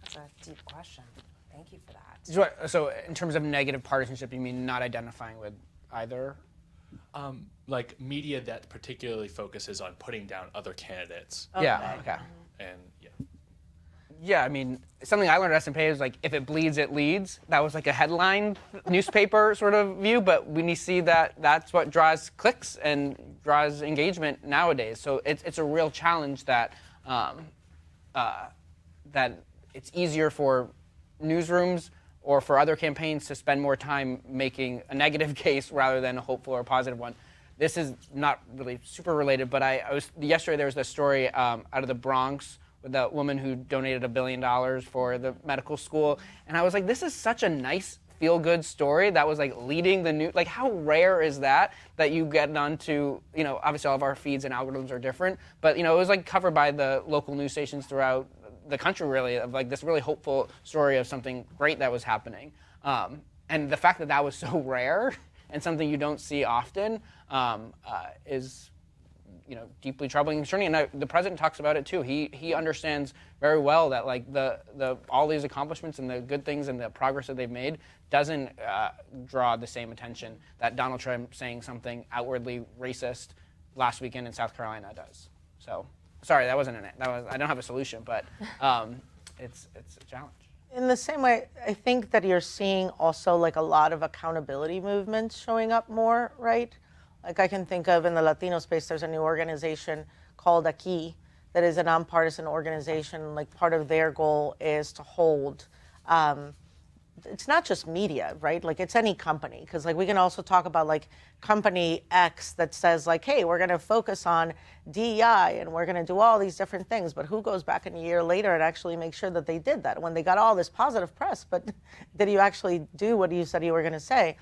That's a deep question. Thank you for that. So in terms of negative partisanship, you mean not identifying with either? Media that particularly focuses on putting down other candidates. Okay. Yeah, okay. And yeah. Yeah, I mean, something I learned at SMP is if it bleeds, it leads. That was a headline newspaper sort of view, but when you see that, that's what draws clicks and draws engagement nowadays. So it's a real challenge that that it's easier for newsrooms or for other campaigns to spend more time making a negative case rather than a hopeful or positive one. This is not really super related, but yesterday there was this story out of the Bronx with that woman who donated $1 billion for the medical school. And I was like, this is such a nice feel-good story that was leading the news. How rare is that you get onto, obviously all of our feeds and algorithms are different, but it was covered by the local news stations throughout the country, really, of this really hopeful story of something great that was happening. And the fact that that was so rare and something you don't see often is deeply troubling and concerning. And the president talks about it too. He understands very well that the all these accomplishments and the good things and the progress that they've made doesn't draw the same attention that Donald Trump saying something outwardly racist last weekend in South Carolina does. So, sorry, that wasn't it. I don't have a solution, but it's a challenge. In the same way, I think that you're seeing also a lot of accountability movements showing up more, right? I can think of in the Latino space, there's a new organization called Aquí that is a nonpartisan organization. Part of their goal is to hold, it's not just media, right? It's any company. Because we can also talk about company X that says hey, we're going to focus on DEI and we're going to do all these different things. But who goes back a year later and actually make sure that they did that when they got all this positive press? But did you actually do what you said you were going to say?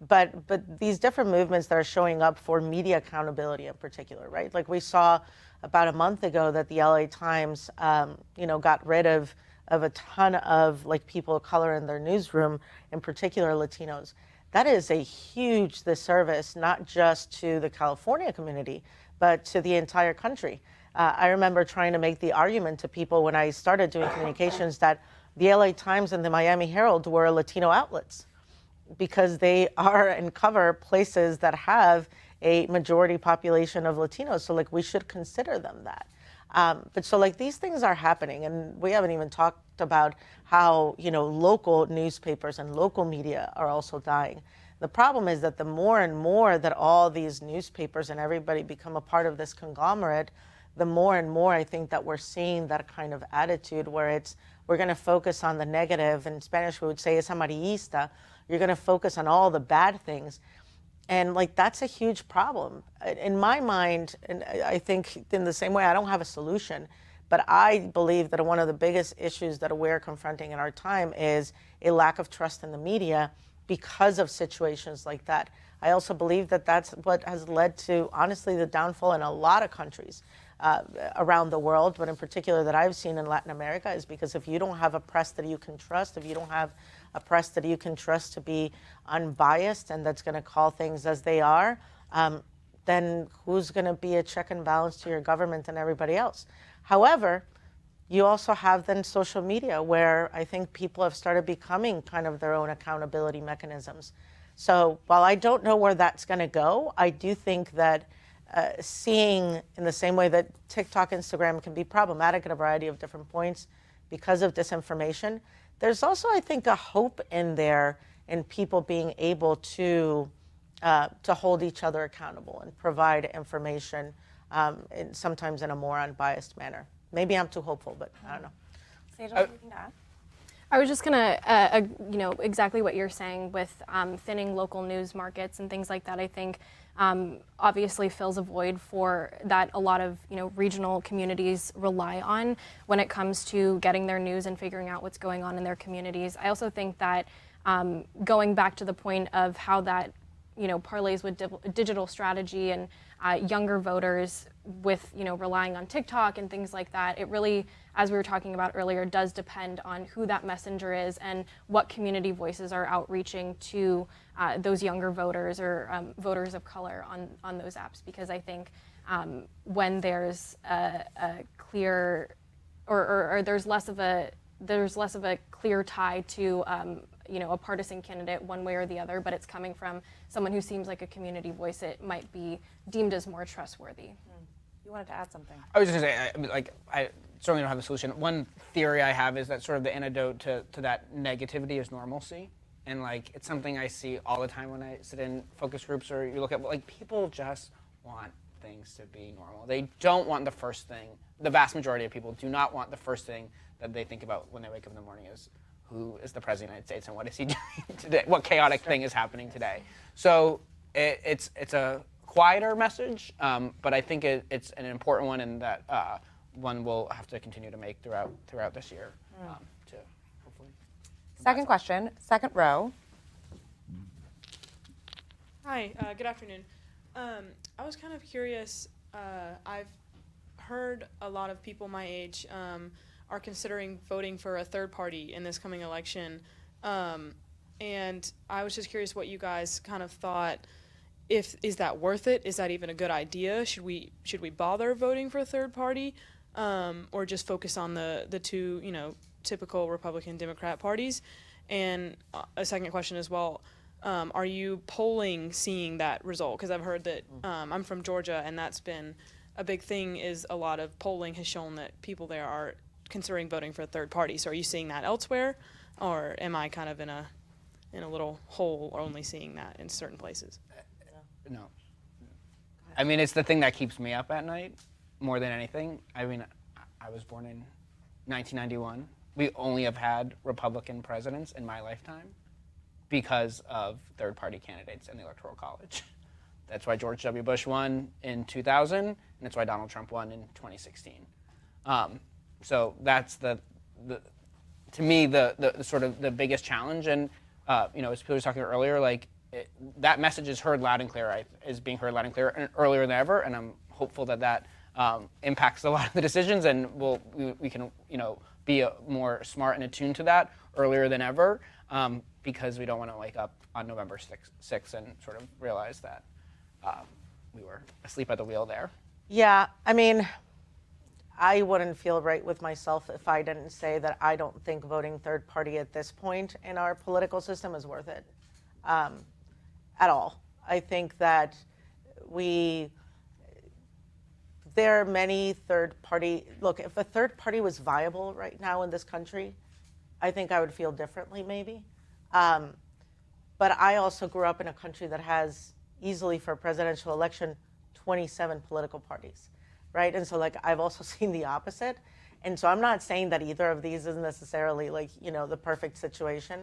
But these different movements that are showing up for media accountability in particular, right? Like we saw about a month ago that the LA Times, got rid of a ton of like people of color in their newsroom, in particular Latinos. That is a huge disservice, not just to the California community, but to the entire country. I remember trying to make the argument to people when I started doing communications that the LA Times and the Miami Herald were Latino outlets because they are and cover places that have a majority population of Latinos. So like we should consider them that. But so like these things are happening, and we haven't even talked about how, local newspapers and local media are also dying. The problem is that the more and more that all these newspapers and everybody become a part of this conglomerate, the more and more I think that we're seeing that kind of attitude where we're going to focus on the negative. In Spanish, we would say es amarillista. You're going to focus on all the bad things. And like, that's a huge problem. In my mind, and I think in the same way, I don't have a solution, but I believe that one of the biggest issues that we're confronting in our time is a lack of trust in the media because of situations like that. I also believe that that's what has led to, honestly, the downfall in a lot of countries around the world, but in particular that I've seen in Latin America, is because if you don't have a press that you can trust, if you don't have a press that you can trust to be unbiased and that's going to call things as they are, then who's going to be a check and balance to your government and everybody else? However, you also have then social media where I think people have started becoming kind of their own accountability mechanisms. So while I don't know where that's going to go, I do think that seeing in the same way that TikTok, Instagram can be problematic at a variety of different points because of disinformation, there's also, I think, a hope in there in people being able to hold each other accountable and provide information sometimes in a more unbiased manner. Maybe I'm too hopeful, but I don't know. Sage, anything to add? I was just gonna, exactly what you're saying with thinning local news markets and things like that. I think obviously fills a void for that a lot of regional communities rely on when it comes to getting their news and figuring out what's going on in their communities. I also think that going back to the point of how that parlays with digital strategy and younger voters with relying on TikTok and things like that, it really, as we were talking about earlier, does depend on who that messenger is and what community voices are outreaching to those younger voters or voters of color on those apps. Because I think when there's a clear or there's less of a clear tie to a partisan candidate one way or the other, but it's coming from someone who seems like a community voice, it might be deemed as more trustworthy. You wanted to add something. I was just going to say, I certainly don't have a solution. One theory I have is that sort of the antidote to that negativity is normalcy. And it's something I see all the time when I sit in focus groups or you look at, people just want things to be normal. They don't want the first thing. The vast majority of people do not want the first thing that they think about when they wake up in the morning is, who is the President of the United States and what is he doing today? What chaotic thing is happening today? So it's a quieter message, but I think it's an important one, and that one we'll have to continue to make throughout this year to hopefully. Second question, second row. Hi, good afternoon. I was kind of curious. I've heard a lot of people my age are considering voting for a third party in this coming election. And I was just curious what you guys kind of thought. Is that worth it? Is that even a good idea? Should we bother voting for a third party, or just focus on the two typical Republican Democrat parties? And a second question as well. Are you polling seeing that result? Because I've heard that I'm from Georgia, and that's been a big thing. Is a lot of polling has shown that people there are considering voting for a third party. So are you seeing that elsewhere, or am I kind of in a little hole or only seeing that in certain places? No. I mean, it's the thing that keeps me up at night more than anything. I mean, I was born in 1991. We only have had Republican presidents in my lifetime because of third-party candidates in the Electoral College. That's why George W. Bush won in 2000, and that's why Donald Trump won in 2016. So that's to me the sort of the biggest challenge. And as Peter was talking about earlier, that message is heard loud and clear, is being heard loud and clear earlier than ever, and I'm hopeful that impacts a lot of the decisions, and we can be more smart and attuned to that earlier than ever, because we don't want to wake up on November 6th and sort of realize that we were asleep at the wheel there. Yeah, I mean, I wouldn't feel right with myself if I didn't say that I don't think voting third party at this point in our political system is worth it at all. I think that there are many third party, look, if a third party was viable right now in this country, I think I would feel differently maybe. But I also grew up in a country that has easily for a presidential election 27 political parties, right? And so like I've also seen the opposite. And so I'm not saying that either of these is necessarily like, the perfect situation,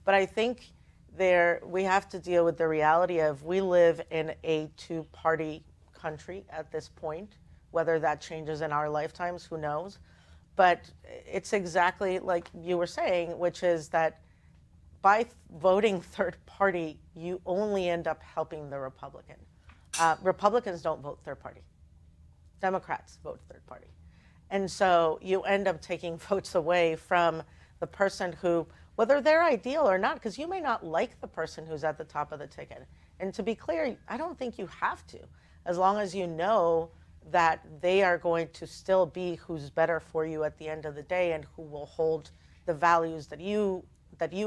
but I think we have to deal with the reality of we live in a two-party country at this point. Whether that changes in our lifetimes, who knows? But it's exactly like you were saying, which is that by voting third party, you only end up helping the Republican. Republicans don't vote third party. Democrats vote third party. And so you end up taking votes away from the person who, whether they're ideal or not, because you may not like the person who's at the top of the ticket. And to be clear, I don't think you have to, as long as you know that they are going to still be who's better for you at the end of the day and who will hold the values that you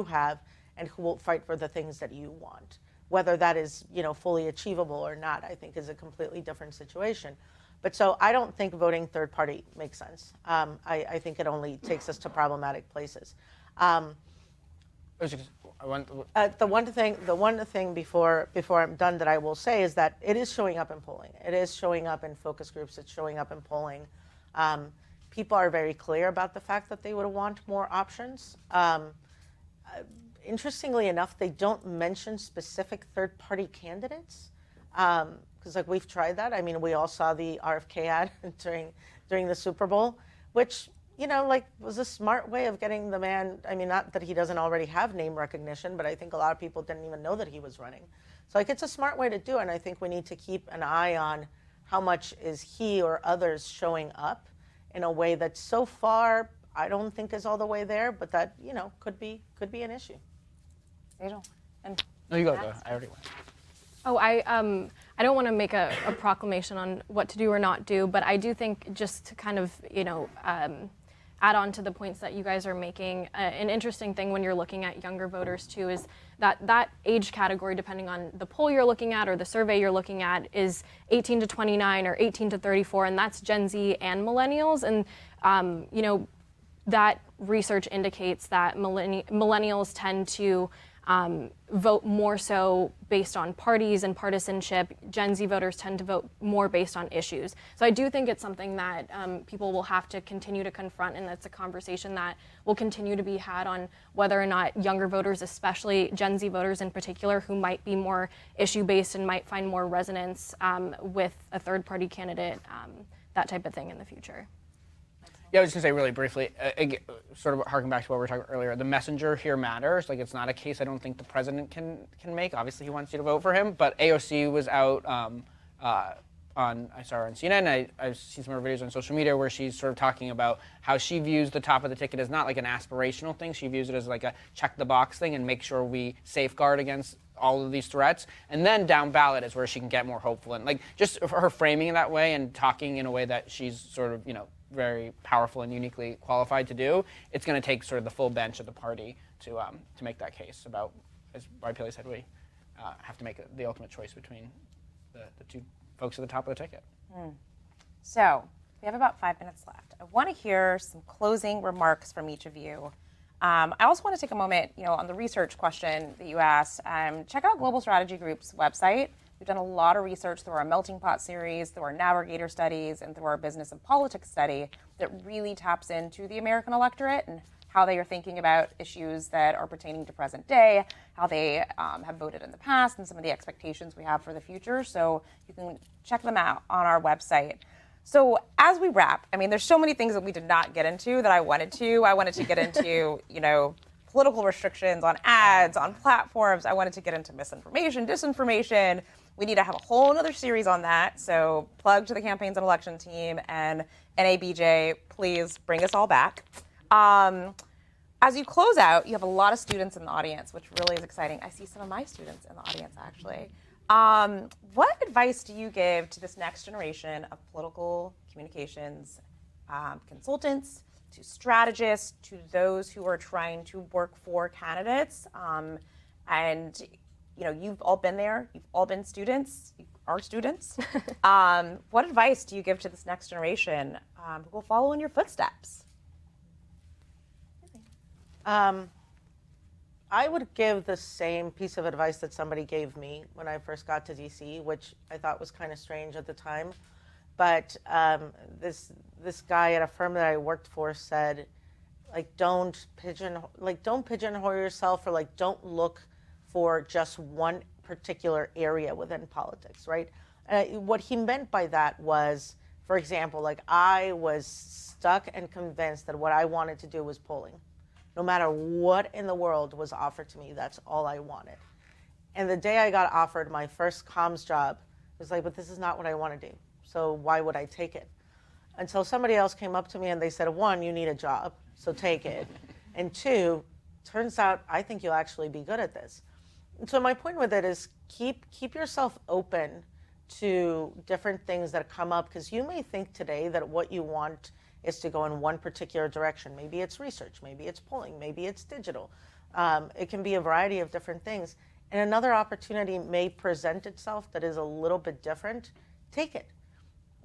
have and who will fight for the things that you want. Whether that is, fully achievable or not, I think is a completely different situation. But so I don't think voting third party makes sense. I think it only takes us to problematic places. The one thing before I'm done that I will say is that it is showing up in polling. It is showing up in focus groups. It's showing up in polling. People are very clear about the fact that they would want more options. Interestingly enough, they don't mention specific third-party candidates because like we've tried that. I mean, we all saw the RFK ad during the Super Bowl, which was a smart way of getting the man. I mean, not that he doesn't already have name recognition, but I think a lot of people didn't even know that he was running. So like it's a smart way to do it, and I think we need to keep an eye on how much is he or others showing up in a way that so far I don't think is all the way there, but that could be an issue. Angel, and no, you go. I already went. Oh, I don't want to make a proclamation on what to do or not do, but I do think just to kind of add on to the points that you guys are making, an interesting thing when you're looking at younger voters too is that age category, depending on the poll you're looking at or the survey you're looking at, is 18 to 29 or 18 to 34, and that's Gen Z and millennials. And that research indicates that millennials tend to vote more so based on parties and partisanship. Gen Z voters tend to vote more based on issues. So I do think it's something that people will have to continue to confront, and that's a conversation that will continue to be had on whether or not younger voters, especially Gen Z voters in particular, who might be more issue-based and might find more resonance with a third-party candidate, that type of thing in the future. Yeah, I was going to say really briefly, sort of harking back to what we were talking about earlier, the messenger here matters. Like, it's not a case I don't think the president can make. Obviously, he wants you to vote for him, but AOC was out I saw her on CNN. I've seen some of her videos on social media where she's sort of talking about how she views the top of the ticket as not like an aspirational thing. She views it as like a check the box thing and make sure we safeguard against all of these threats. And then down ballot is where she can get more hopeful. And like just her framing in that way and talking in a way that she's sort of, very powerful and uniquely qualified to do, it's going to take sort of the full bench of the party to make that case about, as YPLA said, we have to make the ultimate choice between the two folks at the top of the ticket. So we have about 5 minutes left. I want to hear some closing remarks from each of you. I also want to take a moment, on the research question that you asked. Check out Global Strategy Group's website. We've done a lot of research through our Melting Pot series, through our Navigator studies, and through our Business of Politics study that really taps into the American electorate and how they are thinking about issues that are pertaining to present day, how they have voted in the past, and some of the expectations we have for the future. So you can check them out on our website. So as we wrap, there's so many things that we did not get into that I wanted to. I wanted to get into, political restrictions on ads, on platforms. I wanted to get into misinformation, disinformation. We need to have a whole other series on that. So plug to the campaigns and election team, and NABJ, please bring us all back. As you close out, you have a lot of students in the audience, which really is exciting. I see some of my students in the audience, actually. What advice do you give to this next generation of political communications consultants, to strategists, to those who are trying to work for candidates? And you've all been there. You've all been students. You are students. What advice do you give to this next generation who will follow in your footsteps? I would give the same piece of advice that somebody gave me when I first got to DC, which I thought was kind of strange at the time. But this guy at a firm that I worked for said, don't pigeonhole yourself, or don't look for just one particular area within politics, right? What he meant by that was, for example, I was stuck and convinced that what I wanted to do was polling. No matter what in the world was offered to me, that's all I wanted. And the day I got offered my first comms job, it was but this is not what I want to do. So why would I take it? Until somebody else came up to me and they said, one, you need a job, so take it. And two, turns out I think you'll actually be good at this. And so my point with it is keep yourself open to different things that come up, because you may think today that what you want is to go in one particular direction. Maybe it's research, maybe it's polling, maybe it's digital. It can be a variety of different things. And another opportunity may present itself that is a little bit different. Take it.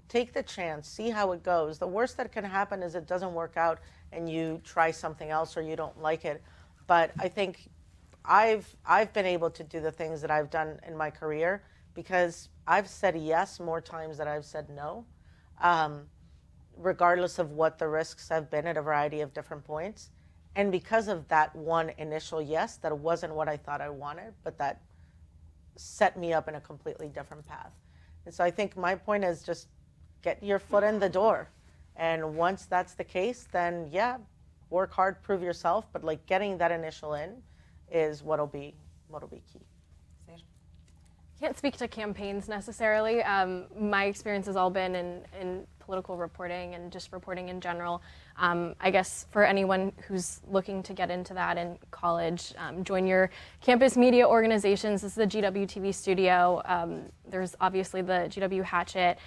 Take the chance, see how it goes. The worst that can happen is it doesn't work out and you try something else or you don't like it. But I think I've been able to do the things that I've done in my career because I've said yes more times than I've said no. Regardless of what the risks have been at a variety of different points. And because of that one initial yes, that wasn't what I thought I wanted, but that set me up in a completely different path. And so I think my point is just get your foot in the door. And once that's the case, then work hard, prove yourself, but getting that initial in is what'll be key. Can't speak to campaigns necessarily. My experience has all been in political reporting and just reporting in general. I guess for anyone who's looking to get into that in college, join your campus media organizations. This is the GW TV studio. There's obviously the GW Hatchet.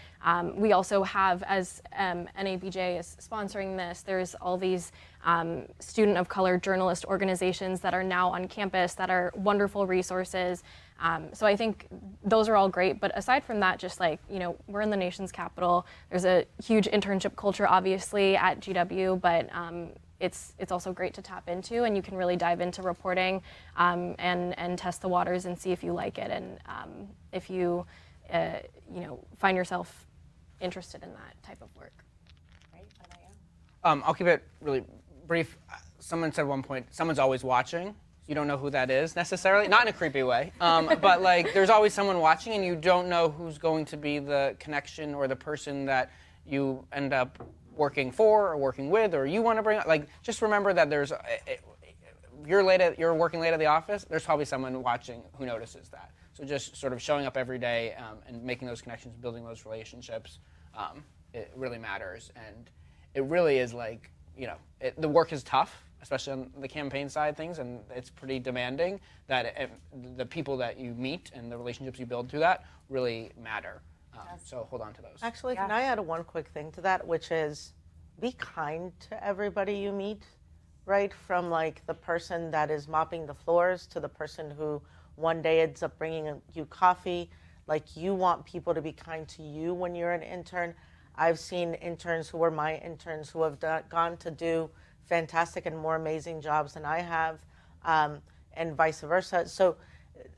We also have, as NABJ is sponsoring this, there's all these student of color journalist organizations that are now on campus that are wonderful resources. So I think those are all great, but aside from that, just we're in the nation's capital. There's a huge internship culture, obviously, at GW, but it's also great to tap into, and you can really dive into reporting and test the waters and see if you like it, and if you find yourself interested in that type of work. Right? What about you? I'll keep it really brief. Someone said at one point, someone's always watching. You don't know who that is necessarily, not in a creepy way, but there's always someone watching, and you don't know who's going to be the connection or the person that you end up working for or working with, or you want to bring up. Just remember that you're working late at the office. There's probably someone watching who notices that. So just sort of showing up every day and making those connections, building those relationships, it really matters, and it really is the work is tough, especially on the campaign side of things, and it's pretty demanding. That the people that you meet and the relationships you build through that really matter. So hold on to those. Actually, can I add one quick thing to that, which is be kind to everybody you meet, right? From the person that is mopping the floors to the person who one day ends up bringing you coffee. You want people to be kind to you when you're an intern. I've seen interns who were my interns who have gone to do fantastic and more amazing jobs than I have, and vice versa. So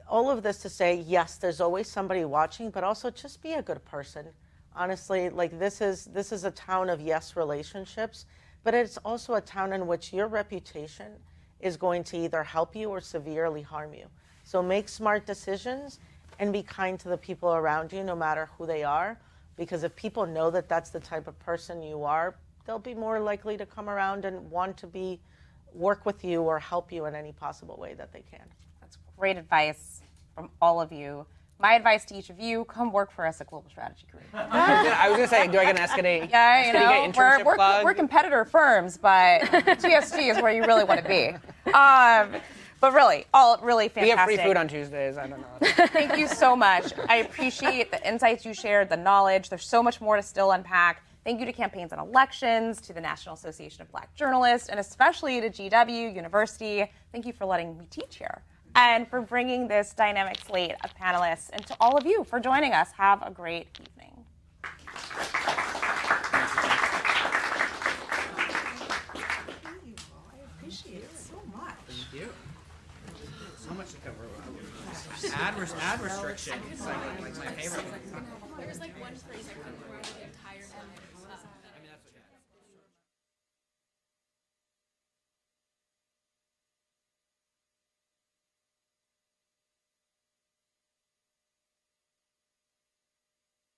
all of this to say, yes, there's always somebody watching, but also just be a good person. Honestly, this is a town of yes relationships, but it's also a town in which your reputation is going to either help you or severely harm you. So make smart decisions and be kind to the people around you, no matter who they are, because if people know that that's the type of person you are, they'll be more likely to come around and want to be work with you or help you in any possible way that they can. That's great advice from all of you. My advice to each of you, come work for us at Global Strategy Group. I was going to say, do I get an SKD? Yeah, you know, internship plug? we're competitor firms, but GSG is where you really want to be. But really, all really fantastic. We have free food on Tuesdays. I don't know. Thank you so much. I appreciate the insights you shared, the knowledge. There's so much more to still unpack. Thank you to Campaigns and Elections, to the National Association of Black Journalists, and especially to GW University. Thank you for letting me teach here and for bringing this dynamic slate of panelists, and to all of you for joining us. Have a great evening. I appreciate it so much. Thank you. So much to cover. Ad restriction. It's like my favorite. There was like one phrase I couldn't remember.